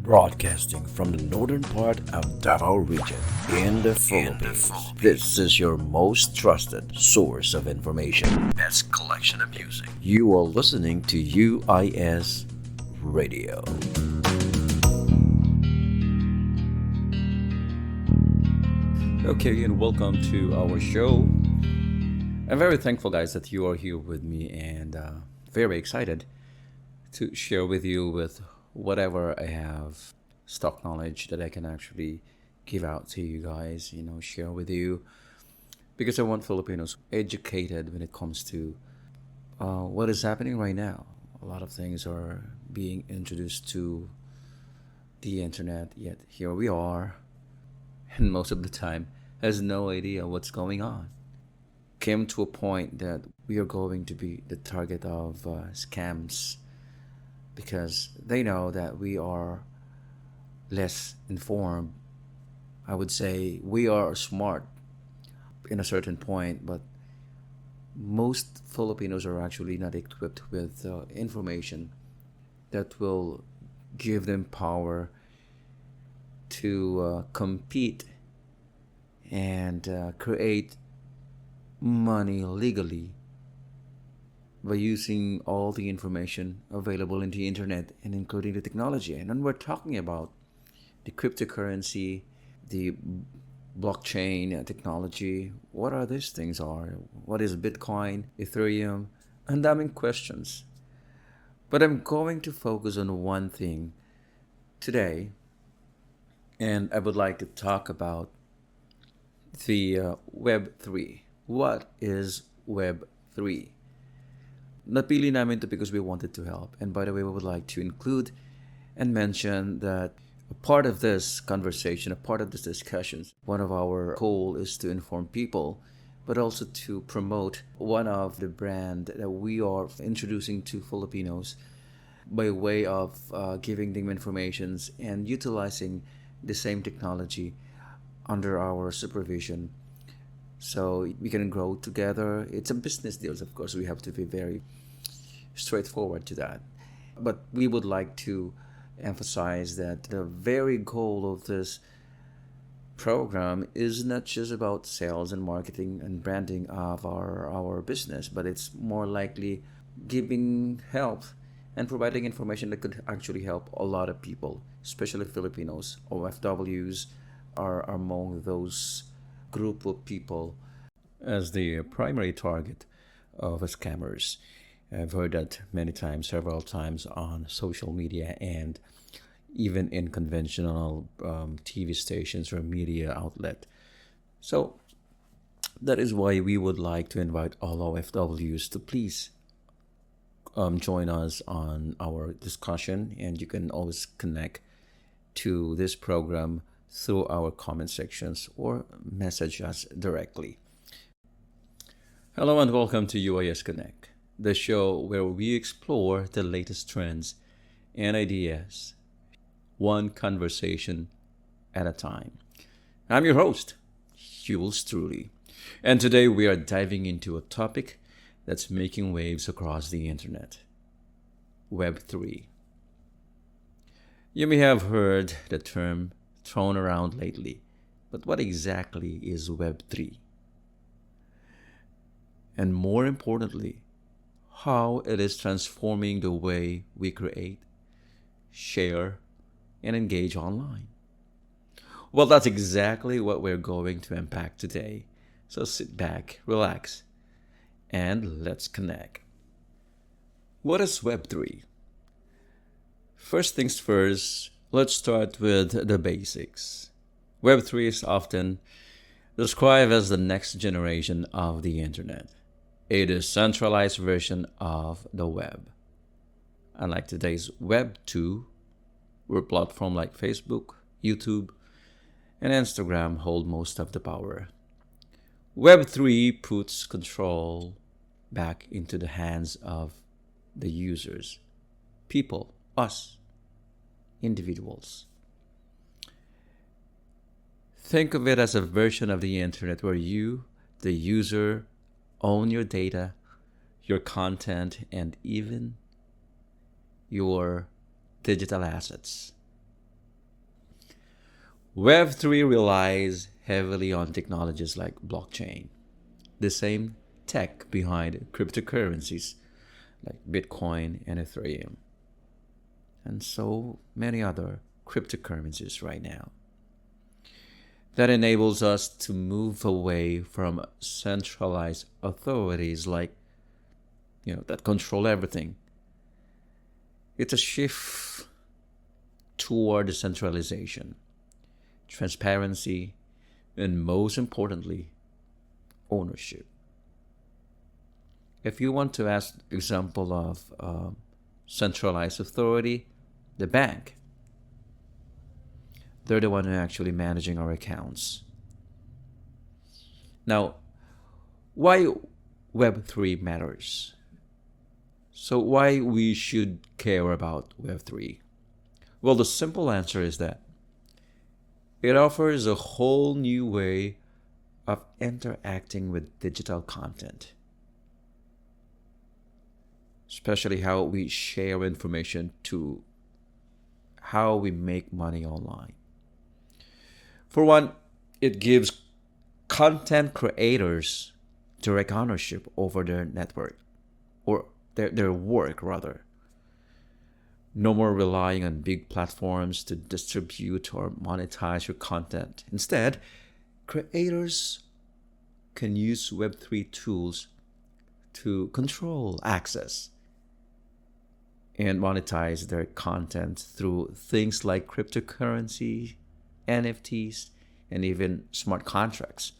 Broadcasting from the northern part of Davao region in the Philippines. This is your most trusted source of information. Best collection of music. You are listening to UIS Radio. Okay, and welcome to our show. I'm very thankful, guys, that you are here with me and very excited to share with you with whatever I have stock knowledge that I can actually give out to you guys, share with you because I want Filipinos educated when it comes to what is happening right now. A lot of things are being introduced to the internet, yet here we are, and most of the time has no idea what's going on. Came to a point that we are going to be the target of scams because they know that we are less informed. I would say we are smart in a certain point, but most Filipinos are actually not equipped with information that will give them power to compete and create money legally by using all the information available in the internet and including the technology. And then we're talking about the cryptocurrency, the blockchain technology. What are these things are? What is Bitcoin, Ethereum? And damning questions. But I'm going to focus on one thing today, and I would like to talk about the Web3. What is Web3? Napili namin to because we wanted to help. And by the way, we would like to include and mention that a part of this conversation, a part of this discussion, one of our goal is to inform people, but also to promote one of the brand that we are introducing to Filipinos by way of giving them informations and utilizing the same technology under our supervision so we can grow together. It's a business deal, of course. We have to be very straightforward to that. But we would like to emphasize that the very goal of this program is not just about sales and marketing and branding of our business, but it's more likely giving help and providing information that could actually help a lot of people, especially Filipinos. OFWs are among those group of people as the primary target of scammers. I've heard that many times, several times on social media and even in conventional TV stations or media outlet. So that is why we would like to invite all OFWs to please join us on our discussion, and you can always connect to this program through our comment sections or message us directly. Hello and welcome to UIS Connect, the show where we explore the latest trends and ideas, one conversation at a time. I'm your host, Jules Truly, and today we are diving into a topic that's making waves across the internet, Web3. You may have heard the term thrown around lately, but what exactly is Web3? And more importantly, how it is transforming the way we create, share, and engage online. Well, that's exactly what we're going to unpack today. So sit back, relax, and let's connect. What is Web3? First things first, let's start with the basics. Web3 is often described as the next generation of the internet, a decentralized version of the web. Unlike today's Web 2, where platforms like Facebook, YouTube, and Instagram hold most of the power, Web 3 puts control back into the hands of the users, people, us, individuals. Think of it as a version of the internet where you, the user, own your data, your content, and even your digital assets. Web3 relies heavily on technologies like blockchain, the same tech behind cryptocurrencies like Bitcoin and Ethereum, and so many other cryptocurrencies right now. That enables us to move away from centralized authorities like, that control everything. It's a shift toward decentralization, transparency, and most importantly, ownership. If you want to ask example of centralized authority, the bank, they're the one who actually managing our accounts. Now, why Web3 matters? So why we should care about Web3? Well, the simple answer is that it offers a whole new way of interacting with digital content, especially how we share information to how we make money online. For one, it gives content creators direct ownership over their network, or their work rather. No more relying on big platforms to distribute or monetize your content. Instead, creators can use Web3 tools to control access and monetize their content through things like cryptocurrency, NFTs, and even smart contracts,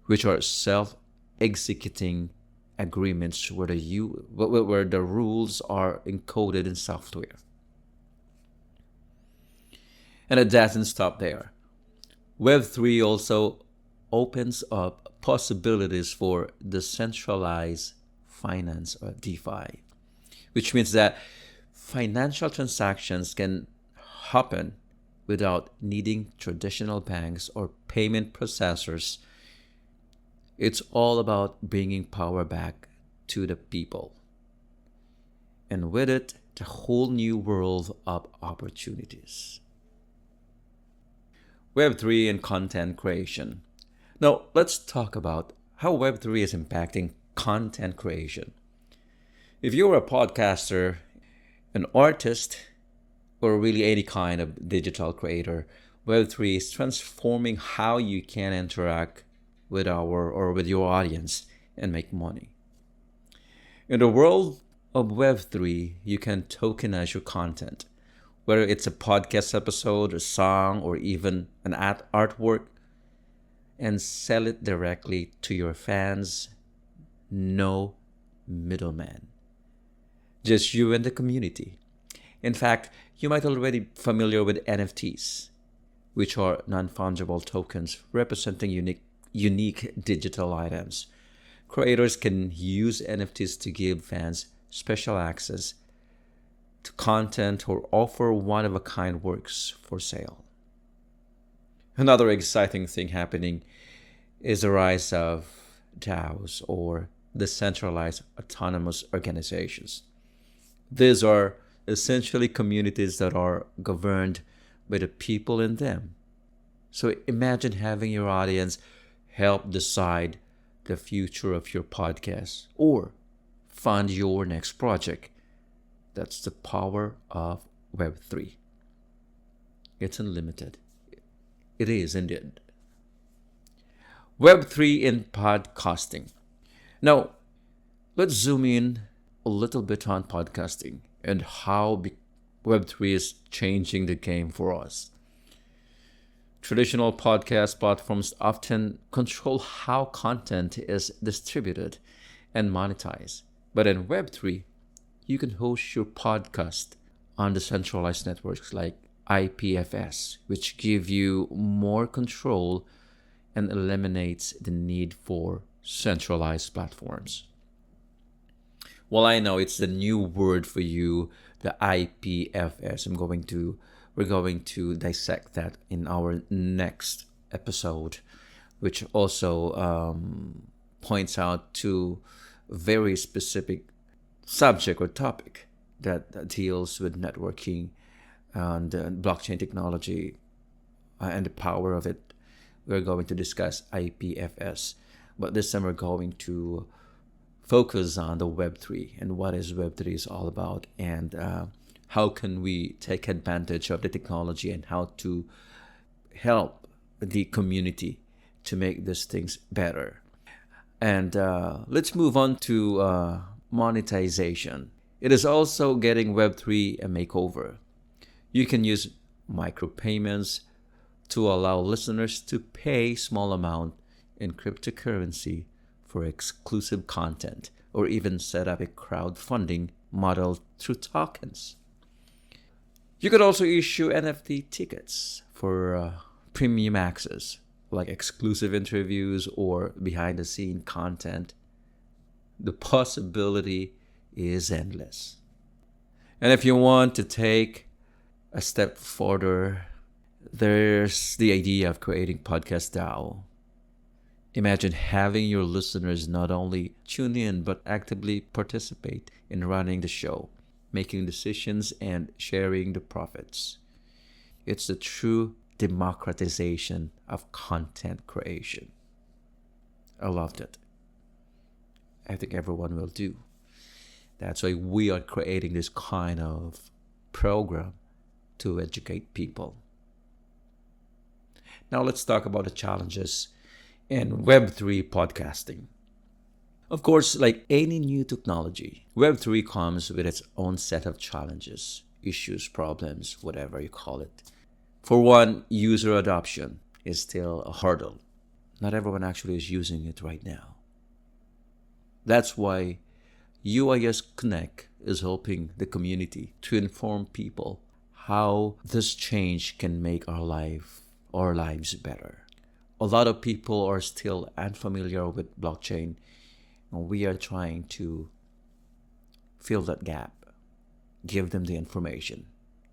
which are self-executing agreements where the rules are encoded in software. And it doesn't stop there. Web3 also opens up possibilities for decentralized finance or DeFi, which means that financial transactions can happen without needing traditional banks or payment processors. It's all about bringing power back to the people. And with it, the whole new world of opportunities. Web3 and content creation. Now, let's talk about how Web3 is impacting content creation. If you're a podcaster, an artist, or really any kind of digital creator, Web3 is transforming how you can interact with your audience and make money. In the world of Web3, you can tokenize your content, whether it's a podcast episode, a song, or even an artwork, and sell it directly to your fans. No middleman. Just you and the community. In fact, you might already be familiar with NFTs, which are non-fungible tokens representing unique digital items. Creators can use NFTs to give fans special access to content or offer one-of-a-kind works for sale. Another exciting thing happening is the rise of DAOs, or decentralized autonomous organizations. These are essentially communities that are governed by the people in them. So imagine having your audience help decide the future of your podcast or fund your next project. That's the power of Web3. It's unlimited. It is indeed. Web3 in podcasting. Now, let's zoom in a little bit on podcasting and how Web3 is changing the game for us. Traditional podcast platforms often control how content is distributed and monetized. But in Web3, you can host your podcast on decentralized networks like IPFS, which give you more control and eliminates the need for centralized platforms. Well, I know it's the new word for you, the IPFS. We're going to dissect that in our next episode, which also points out to a very specific subject or topic that deals with networking and blockchain technology and the power of it. We're going to discuss IPFS, but this time we're going to focus on the Web3 and what is Web3 is all about, and how can we take advantage of the technology and how to help the community to make these things better. And let's move on to monetization. It is also getting Web3 a makeover. You can use micropayments to allow listeners to pay small amount in cryptocurrency for exclusive content, or even set up a crowdfunding model through tokens. You could also issue NFT tickets for premium access, like exclusive interviews or behind the scene content. The possibility is endless. And if you want to take a step further, there's the idea of creating podcast DAO. Imagine having your listeners not only tune in but actively participate in running the show, making decisions, and sharing the profits. It's the true democratization of content creation. I loved it. I think everyone will do. That's why we are creating this kind of program to educate people. Now let's talk about the challenges in Web3 podcasting. Of course, like any new technology, Web3 comes with its own set of challenges, issues, problems, whatever you call it. For one, user adoption is still a hurdle. Not everyone actually is using it right now. That's why UISCONNECT is helping the community to inform people how this change can make our lives better. A lot of people are still unfamiliar with blockchain, and we are trying to fill that gap, give them the information,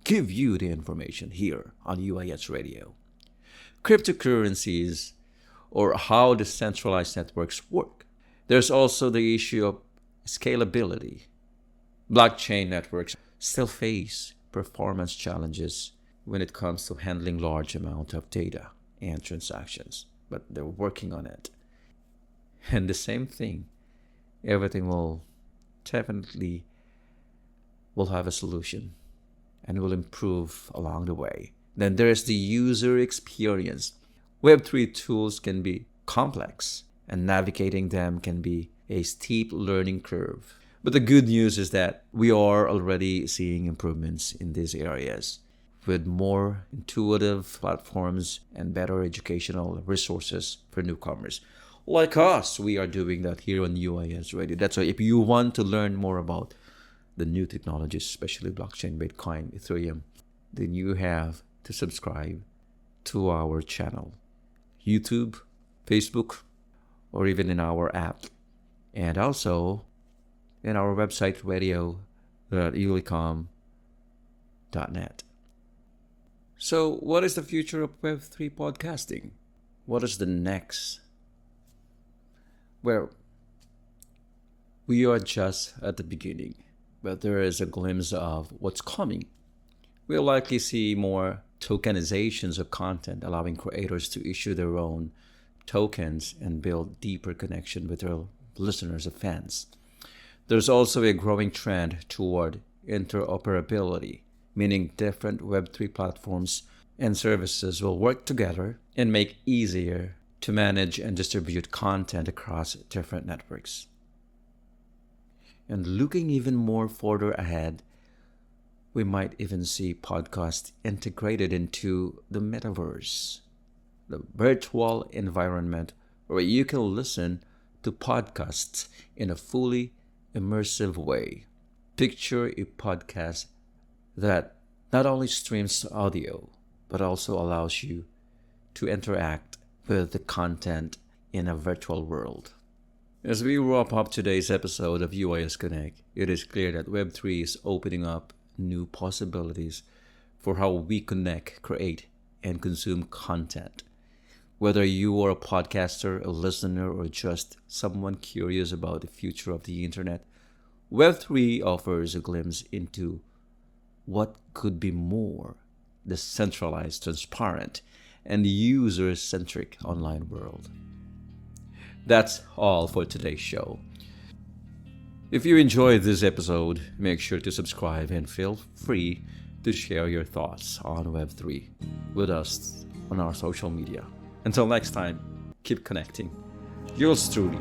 give you the information here on UIS Radio. Cryptocurrencies, or how decentralized networks work. There's also the issue of scalability. Blockchain networks still face performance challenges when it comes to handling large amount of data and transactions, but they're working on it. And the same thing, everything will definitely will have a solution and will improve along the way. Then there's the user experience. Web3 tools can be complex, and navigating them can be a steep learning curve. But the good news is that we are already seeing improvements in these areas. With more intuitive platforms and better educational resources for newcomers. Like us, we are doing that here on UIS Radio. That's why if you want to learn more about the new technologies, especially blockchain, Bitcoin, Ethereum, then you have to subscribe to our channel. YouTube, Facebook, or even in our app. And also in our website, radio.ulicom.net. So, what is the future of Web3 podcasting? What is the next? Well, we are just at the beginning, but there is a glimpse of what's coming. We'll likely see more tokenizations of content, allowing creators to issue their own tokens and build deeper connection with their listeners and fans. There's also a growing trend toward interoperability, meaning different Web3 platforms and services will work together and make easier to manage and distribute content across different networks. And looking even more further ahead, we might even see podcasts integrated into the metaverse, the virtual environment where you can listen to podcasts in a fully immersive way. Picture a podcast that not only streams audio, but also allows you to interact with the content in a virtual world. As we wrap up today's episode of UIS Connect, it is clear that Web3 is opening up new possibilities for how we connect, create, and consume content. Whether you are a podcaster, a listener, or just someone curious about the future of the internet, Web3 offers a glimpse into what could be more decentralized, transparent, and user-centric online world. That's all for today's show. If you enjoyed this episode, make sure to subscribe and feel free to share your thoughts on Web3 with us on our social media. Until next time, keep connecting. Yours truly,